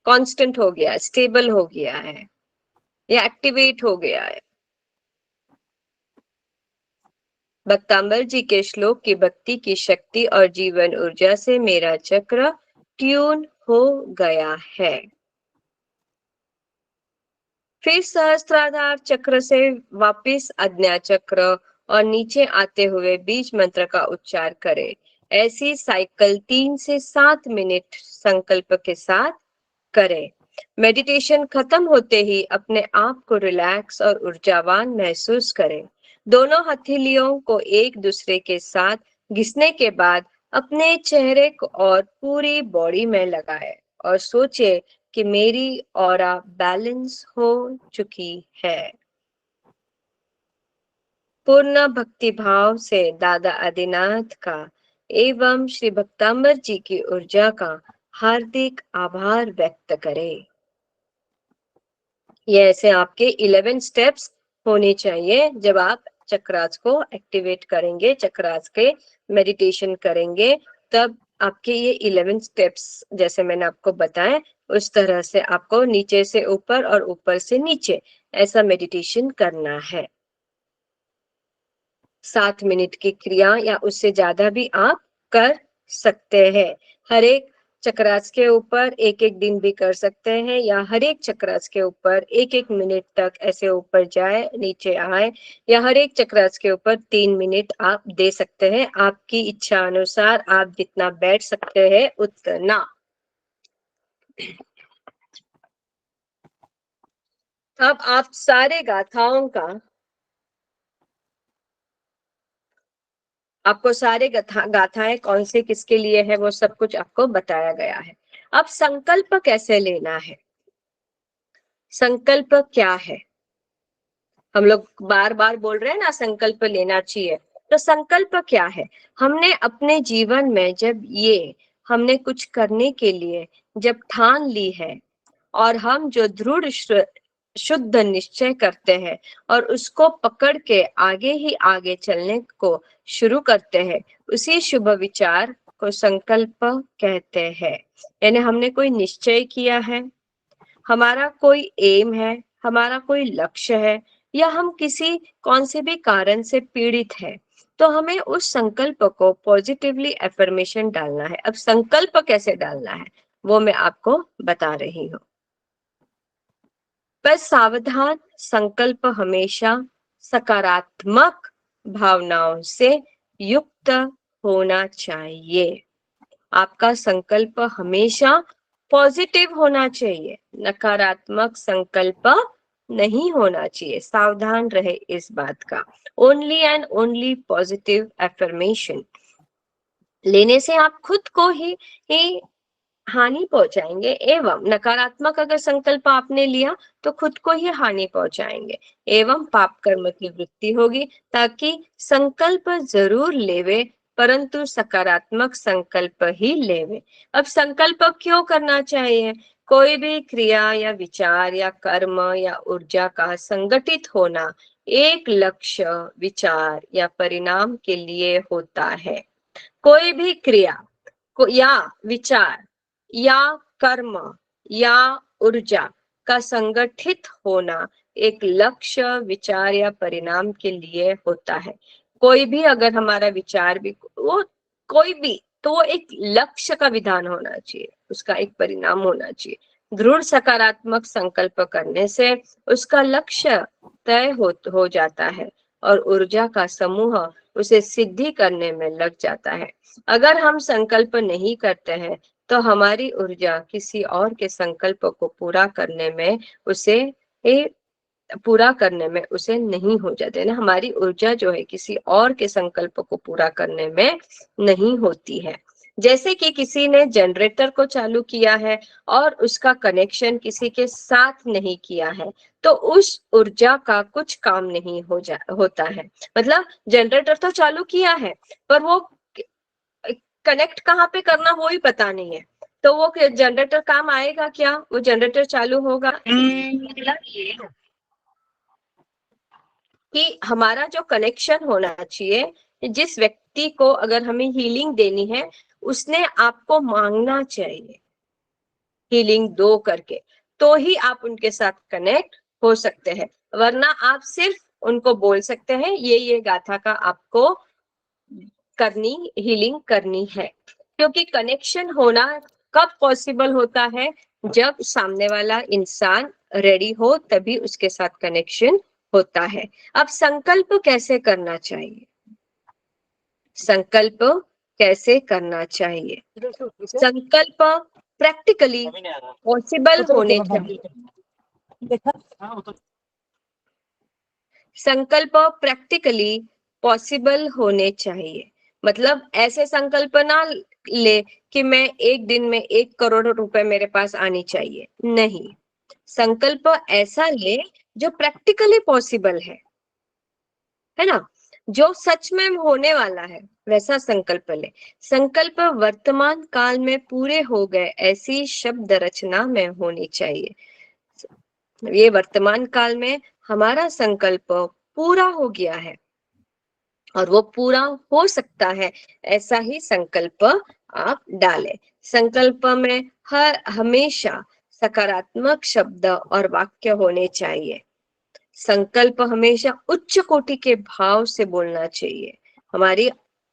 कांस्टेंट हो गया, स्टेबल हो गया है या एक्टिवेट हो गया है। भक्तांबर जी के श्लोक की भक्ति की शक्ति और जीवन ऊर्जा से मेरा चक्र ट्यून हो गया है। फिर सहस्त्राधार चक्र से वापिस आज्ञा चक्र और नीचे आते हुए बीज मंत्र का उच्चार करें। ऐसी साइकिल 3 से 7 मिनट संकल्प के साथ करें। मेडिटेशन खत्म होते ही अपने आप को रिलैक्स और ऊर्जावान महसूस करें। दोनों हथेलियों को एक दूसरे के साथ घिसने के बाद अपने चेहरे को और पूरी बॉडी में लगाएं और सोचे कि मेरी ऑरा बैलेंस हो चुकी है। पूर्ण भक्ति भाव से दादा आदिनाथ का एवं श्री भक्तांबर जी की ऊर्जा का हार्दिक आभार व्यक्त करें। ये ऐसे आपके 11 स्टेप्स होने चाहिए जब आप चक्रास को एक्टिवेट करेंगे, चक्रास के मेडिटेशन करेंगे, तब आपके ये 11 स्टेप्स जैसे मैंने आपको बताया उस तरह से आपको नीचे से ऊपर और ऊपर से नीचे ऐसा मेडिटेशन करना है। 7 मिनट की क्रिया या उससे ज्यादा भी आप कर सकते हैं। हर एक चक्रास के ऊपर एक एक दिन भी कर सकते हैं या हर एक चक्रास के ऊपर एक एक मिनट तक ऐसे ऊपर जाए नीचे आए या हर एक चक्रास के ऊपर 3 मिनट आप दे सकते हैं। आपकी इच्छा अनुसार आप जितना बैठ सकते हैं उतना। अब आप सारे गाथाओं का आपको सारे गाथाएं कौन से किसके लिए है वो सब कुछ आपको बताया गया है। अब संकल्प कैसे लेना है, संकल्प क्या है? हम लोग बार बार बोल रहे हैं ना संकल्प लेना चाहिए, तो संकल्प क्या है? हमने अपने जीवन में जब हमने कुछ करने के लिए जब ठान ली है और हम जो दृढ़ शुद्ध निश्चय करते हैं और उसको पकड़ के आगे ही आगे चलने को शुरू करते हैं, उसी शुभ विचार को संकल्प कहते हैं। यानी हमने कोई निश्चय किया है, हमारा कोई एम है, हमारा कोई लक्ष्य है या हम किसी कौन से भी कारण से पीड़ित है, तो हमें उस संकल्प को पॉजिटिवली एफर्मेशन डालना है। अब संकल्प कैसे डालना है वो मैं आपको बता रही हूँ। पर सावधान, संकल्प हमेशा सकारात्मक भावनाओं से युक्त होना चाहिए। आपका संकल्प हमेशा पॉजिटिव होना चाहिए, नकारात्मक संकल्प नहीं होना चाहिए। सावधान रहे इस बात का। Only and only positive affirmation लेने से आप खुद को ही हानि पहुंचाएंगे, एवं नकारात्मक अगर संकल्प आपने लिया तो खुद को ही हानि पहुंचाएंगे एवं पाप कर्म की वृत्ति होगी। ताकि संकल्प जरूर लेवे परंतु सकारात्मक संकल्प ही लेवे। अब संकल्प क्यों करना चाहिए? कोई भी क्रिया या विचार या कर्म या ऊर्जा का संगठित होना एक लक्ष्य, विचार या परिणाम के लिए होता है। कोई भी क्रिया या विचार या कर्म या ऊर्जा का संगठित होना एक लक्ष्य, विचार या परिणाम के लिए होता है। कोई भी अगर हमारा विचार भी वो कोई भी तो वो एक लक्ष्य का विधान होना चाहिए, उसका एक परिणाम होना चाहिए। दृढ़ सकारात्मक संकल्प करने से उसका लक्ष्य तय हो जाता है और ऊर्जा का समूह उसे सिद्धि करने में लग जाता है। अगर हम संकल्प नहीं करते हैं तो हमारी ऊर्जा किसी और के संकल्प को पूरा करने में उसे नहीं हो जाते ना। हमारी ऊर्जा जो है किसी और के संकल्प को पूरा करने में नहीं होती है। जैसे कि किसी ने जनरेटर को चालू किया है और उसका कनेक्शन किसी के साथ नहीं किया है, तो उस ऊर्जा का कुछ काम नहीं होता है। मतलब जनरेटर तो चालू किया है पर वो कनेक्ट कहाँ पे करना वो ही पता नहीं है, तो वो जनरेटर काम आएगा क्या? वो जनरेटर चालू होगा? मतलब ये कि हमारा जो कनेक्शन होना चाहिए, जिस व्यक्ति को अगर हमें हीलिंग देनी है उसने आपको मांगना चाहिए हीलिंग दो करके, तो ही आप उनके साथ कनेक्ट हो सकते हैं, वरना आप सिर्फ उनको बोल सकते हैं ये गाथा का आपको हीलिंग करनी है। क्योंकि कनेक्शन होना कब पॉसिबल होता है, जब सामने वाला इंसान रेडी हो, तभी उसके साथ कनेक्शन होता है। अब संकल्प कैसे करना चाहिए, संकल्प कैसे करना चाहिए, संकल्प प्रैक्टिकली पॉसिबल होने चाहिए। संकल्प प्रैक्टिकली पॉसिबल होने चाहिए, मतलब ऐसे संकल्प ना ले कि मैं एक दिन में 1 करोड़ रुपए मेरे पास आनी चाहिए, नहीं। संकल्प ऐसा ले जो प्रैक्टिकली पॉसिबल है ना, जो सच में होने वाला है, वैसा संकल्प ले। संकल्प वर्तमान काल में पूरे हो गए ऐसी शब्द रचना में होनी चाहिए। ये वर्तमान काल में हमारा संकल्प पूरा हो गया है और वो पूरा हो सकता है, ऐसा ही संकल्प आप डालें। संकल्प में हमेशा सकारात्मक शब्द और वाक्य होने चाहिए। संकल्प हमेशा उच्च कोटि के भाव से बोलना चाहिए। हमारी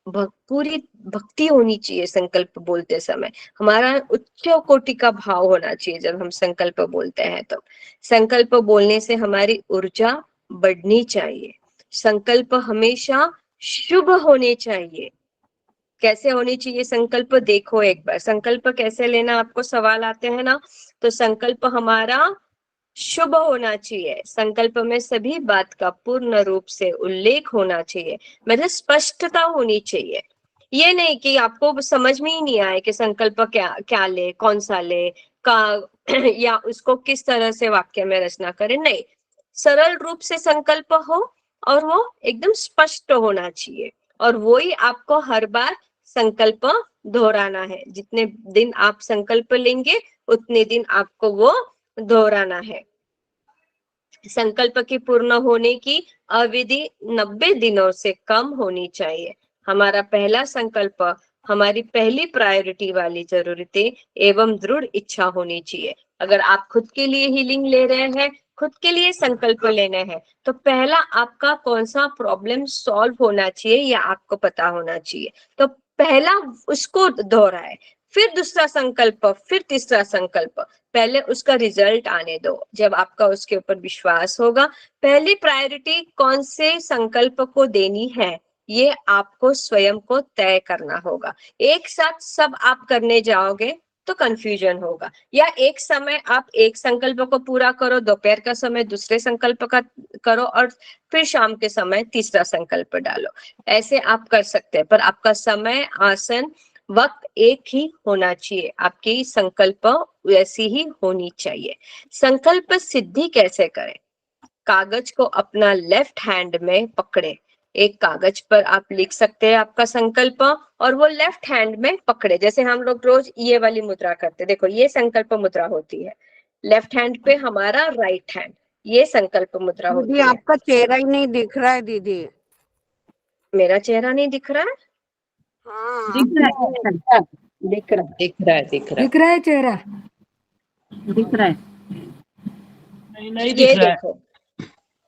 पूरी भक्ति होनी चाहिए संकल्प बोलते समय, हमारा उच्च कोटि का भाव होना चाहिए जब हम संकल्प बोलते हैं। तो संकल्प बोलने से हमारी ऊर्जा बढ़नी चाहिए। संकल्प हमेशा शुभ होने चाहिए। कैसे होनी चाहिए संकल्प, देखो एक बार संकल्प कैसे लेना, आपको सवाल आते हैं ना, तो संकल्प हमारा शुभ होना चाहिए। संकल्प में सभी बात का पूर्ण रूप से उल्लेख होना चाहिए, मतलब स्पष्टता होनी चाहिए। ये नहीं कि आपको समझ में ही नहीं आए कि संकल्प क्या ले, कौन सा ले का या उसको किस तरह से वाक्य में रचना करें, नहीं। सरल रूप से संकल्प हो और वो एकदम स्पष्ट होना चाहिए, और वो ही आपको हर बार संकल्प दोहराना है। जितने दिन आप संकल्प लेंगे उतने दिन आपको वो दोहराना है। संकल्प की पूर्ण होने की अवधि 90 दिनों से कम होनी चाहिए। हमारा पहला संकल्प हमारी पहली प्रायोरिटी वाली जरूरतें एवं दृढ़ इच्छा होनी चाहिए। अगर आप खुद के लिए हीलिंग ले रहे हैं, खुद के लिए संकल्प लेने हैं, तो पहला आपका कौन सा प्रॉब्लम सॉल्व होना चाहिए या आपको पता होना चाहिए, तो पहला उसको दोहराए, फिर दूसरा संकल्प, फिर तीसरा संकल्प। पहले उसका रिजल्ट आने दो, जब आपका उसके ऊपर विश्वास होगा। पहली प्रायोरिटी कौन से संकल्प को देनी है, ये आपको स्वयं को तय करना होगा। एक साथ सब आप करने जाओगे तो कंफ्यूजन होगा, या एक समय आप एक संकल्प को पूरा करो, दोपहर का समय दूसरे संकल्प का करो, और फिर शाम के समय तीसरा संकल्प डालो। ऐसे आप कर सकते हैं, पर आपका समय, आसन, वक्त एक ही होना चाहिए। आपकी संकल्प वैसी ही होनी चाहिए। संकल्प सिद्धि कैसे करें, कागज को अपना लेफ्ट हैंड में पकड़े। एक कागज पर आप लिख सकते हैं आपका संकल्प, और वो लेफ्ट हैंड में पकड़े। जैसे हम लोग रोज ये वाली मुद्रा करते, देखो ये संकल्प मुद्रा होती है। लेफ्ट हैंड पे हमारा राइट हैंड, ये संकल्प मुद्रा होती दीदी है। आपका चेहरा ही नहीं दिख रहा है दीदी। मेरा चेहरा नहीं दिख रहा है? हाँ दिख रहा है, दिख रहा है, दिख रहा है, दिख रहा है। दिख रहा है चेहरा? दिख रहा है। ये देखो,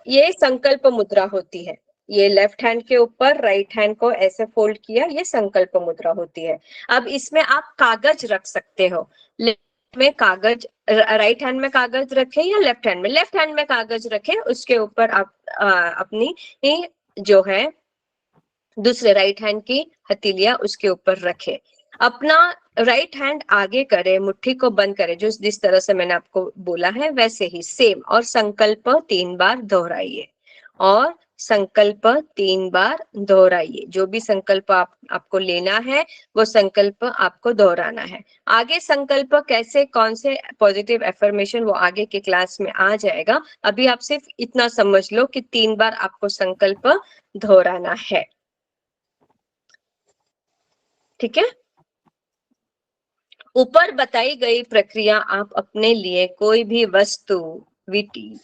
ये संकल्प मुद्रा होती है। ये लेफ्ट हैंड के ऊपर राइट हैंड को ऐसे फोल्ड किया, ये संकल्प मुद्रा होती है। अब इसमें आप कागज रख सकते हो। लेफ्ट में कागज, राइट हैंड में कागज रखे या लेफ्ट हैंड में कागज रखे, उसके ऊपर आप अपनी जो है दूसरे राइट हैंड की हथेलियां उसके ऊपर रखे। अपना राइट हैंड आगे करे, मुट्ठी को बंद करे, जो जिस तरह से मैंने आपको बोला है वैसे ही सेम, और संकल्प 3 बार दोहराइए, और संकल्प 3 बार दोहराइए। जो भी संकल्प आपको लेना है वो संकल्प आपको दोहराना है। आगे संकल्प कैसे, कौन से पॉजिटिव एफर्मेशन, वो आगे के क्लास में आ जाएगा। अभी आप सिर्फ इतना समझ लो कि 3 बार आपको संकल्प दोहराना है, ठीक है। ऊपर बताई गई प्रक्रिया आप अपने लिए कोई भी वस्तु,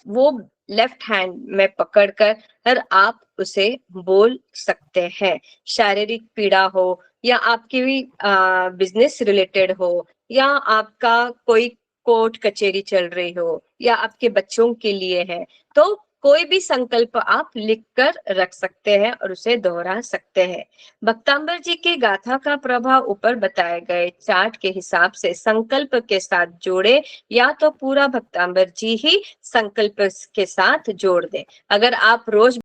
वो लेफ्ट हैंड में पकड़कर हर आप उसे बोल सकते हैं। शारीरिक पीड़ा हो या आपकी बिजनेस रिलेटेड हो या आपका कोई कोर्ट कचहरी चल रही हो या आपके बच्चों के लिए है, तो कोई भी संकल्प आप लिखकर रख सकते हैं और उसे दोहरा सकते हैं। भक्तांबर जी की गाथा का प्रभाव ऊपर बताए गए चार्ट के हिसाब से संकल्प के साथ जोड़े या तो पूरा भक्तांबर जी ही संकल्प के साथ जोड़ दें। अगर आप रोज